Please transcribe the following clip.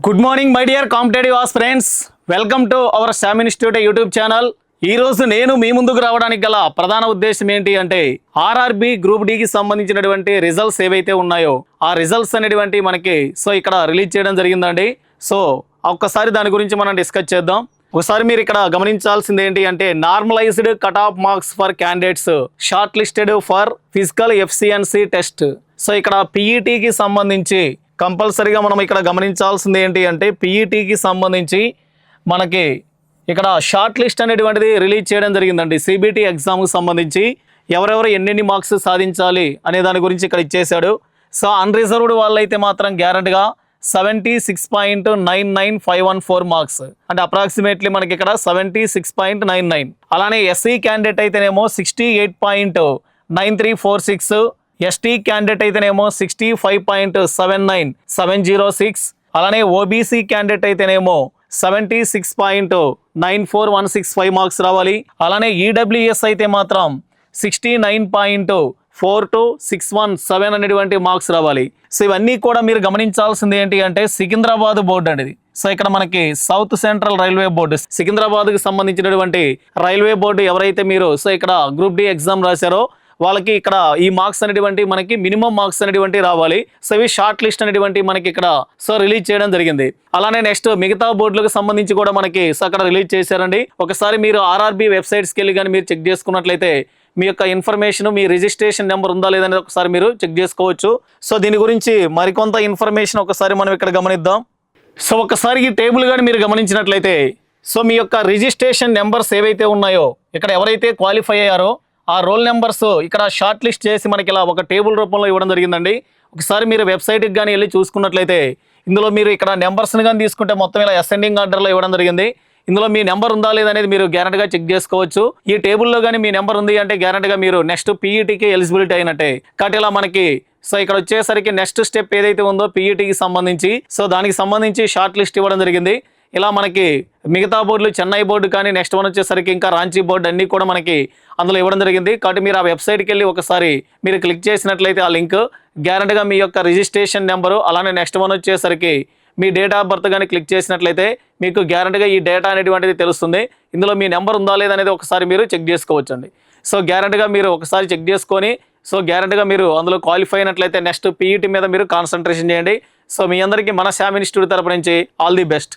Good morning my dear competitive aspirants, welcome to our Sam institute YouTube channel. ఈ రోజు నేను మీ ముందుకు రావడానికి గల ప్రధాన ఉద్దేశం ఏంటి అంటే ఆర్ఆర్బి గ్రూప్ డి కి సంబంధించినటువంటి రిజల్ట్స్ ఏవైతే ఉన్నాయో ఆ రిజల్ట్స్ అనేటువంటి మనకి ఇక్కడ రిలీజ్ చేయడం జరిగిందండి. సో ఒక్కసారి దాని గురించి మనం డిస్కస్ చేద్దాం. ఒకసారి మీరు ఇక్కడ గమనించాల్సింది ఏంటి అంటే normalised cut off marks for candidates short listed for physical efficiency test. So ఇక్కడ పీఈటీకి సంబంధించి కంపల్సరీగా మనం ఇక్కడ గమనించాల్సింది ఏంటి అంటే పీఈటీకి సంబంధించి మనకి ఇక్కడ షార్ట్ లిస్ట్ అనేటువంటిది రిలీజ్ చేయడం జరిగిందండి. సిబిటి ఎగ్జామ్కి సంబంధించి ఎవరెవరు ఎన్నెన్ని మార్క్స్ సాధించాలి అనే దాని గురించి ఇక్కడ ఇచ్చేశాడు. సో అన్రిజర్వ్డ్ వాళ్ళైతే మాత్రం గ్యారెంటీగా 76.99514 మార్క్స్, అంటే అప్రాక్సిమేట్లీ మనకి ఇక్కడ 76.99. అలానే ఎస్సీ క్యాండిడేట్ అయితేనేమో 68.9346, ఎస్టీ క్యాండిడేట్ అయితేనేమో 65.79706, అలానే ఓబీసీ క్యాండిడేట్ అయితేనేమో 76.94165 మార్క్స్ రావాలి. అలానే ఈడబ్ల్యూఎస్ అయితే మాత్రం 69.42617 అనేటువంటి మార్క్స్ రావాలి. సో ఇవన్నీ కూడా మీరు గమనించాల్సింది ఏంటి అంటే సికింద్రాబాద్ బోర్డు అనేది. సో ఇక్కడ మనకి సౌత్ సెంట్రల్ రైల్వే బోర్డు, సికింద్రాబాద్కి సంబంధించినటువంటి రైల్వే బోర్డు ఎవరైతే మీరు ఇక్కడ గ్రూప్ డి ఎగ్జామ్ రాశారో వాళ్ళకి ఇక్కడ ఈ మార్క్స్ అనేటువంటి మనకి మినిమం మార్క్స్ అనేటువంటి రావాలి. సో ఇవి షార్ట్ లిస్ట్ అనేటువంటి మనకి ఇక్కడ రిలీజ్ చేయడం జరిగింది. అలానే నెక్స్ట్ మిగతా బోర్డులకు సంబంధించి కూడా మనకి అక్కడ రిలీజ్ చేశారండి. ఒకసారి మీరు ఆర్ఆర్బి వెబ్సైట్స్కి వెళ్ళి కానీ మీరు చెక్ చేసుకున్నట్లయితే మీ యొక్క ఇన్ఫర్మేషన్, మీ రిజిస్ట్రేషన్ నెంబర్ ఉందా లేదనేది ఒకసారి మీరు చెక్ చేసుకోవచ్చు. సో దీని గురించి మరికొంత ఇన్ఫర్మేషన్ ఒకసారి మనం ఇక్కడ గమనిద్దాం. సో ఒకసారి ఈ టేబుల్ కానీ మీరు గమనించినట్లయితే మీ యొక్క రిజిస్ట్రేషన్ నెంబర్స్ ఏవైతే ఉన్నాయో ఇక్కడ ఎవరైతే క్వాలిఫై అయ్యారో ఆ రోల్ నెంబర్స్ ఇక్కడ షార్ట్ లిస్ట్ చేసి మనకి ఇలా ఒక టేబుల్ రూపంలో ఇవ్వడం జరిగిందండి. ఒకసారి మీరు వెబ్సైట్కి కానీ వెళ్ళి చూసుకున్నట్లయితే ఇందులో మీరు ఇక్కడ నెంబర్స్ని కానీ తీసుకుంటే మొత్తం ఇలా అసెండింగ్ ఆర్డర్లో ఇవ్వడం జరిగింది. ఇందులో మీ నెంబర్ ఉందా లేదనేది మీరు గ్యారెంటీగా చెక్ చేసుకోవచ్చు. ఈ టేబుల్లో కానీ మీ నెంబర్ ఉంది అంటే గ్యారెంటీగా మీరు నెక్స్ట్ పీఈటీకి ఎలిజిబిలిటీ అయినట్టే. కాబట్టి ఇలా మనకి ఇక్కడ వచ్చేసరికి నెక్స్ట్ స్టెప్ ఏదైతే ఉందో పీఈటీకి సంబంధించి దానికి సంబంధించి షార్ట్ లిస్ట్ ఇవ్వడం జరిగింది. ఇలా మనకి మిగతా బోర్డులు చెన్నై బోర్డు కానీ నెక్స్ట్ వన్ వచ్చేసరికి ఇంకా రాంచీ బోర్డు అన్నీ కూడా మనకి అందులో ఇవ్వడం జరిగింది. కాబట్టి మీరు ఆ వెబ్సైట్కి వెళ్ళి ఒకసారి మీరు క్లిక్ చేసినట్లయితే ఆ లింక్ గ్యారెంటీగా మీ యొక్క రిజిస్ట్రేషన్ నెంబరు అలానే నెక్స్ట్ వన్ వచ్చేసరికి మీ డేట్ ఆఫ్ బర్త్ కానీ క్లిక్ చేసినట్లయితే మీకు గ్యారెంటీగా ఈ డేటా అనేటువంటిది తెలుస్తుంది. ఇందులో మీ నెంబర్ ఉందా లేదనేది ఒకసారి మీరు చెక్ చేసుకోవచ్చండి. సో గ్యారెంటీగా మీరు ఒకసారి చెక్ చేసుకొని గ్యారెంటీగా మీరు అందులో క్వాలిఫై అయినట్లయితే నెక్స్ట్ పీఈటీ మీద మీరు కాన్సన్ట్రేషన్ చేయండి. సో మీ అందరికీ మన శామ్ ఇన్స్టిట్యూట్ తరపు నుంచి ఆల్ ది బెస్ట్.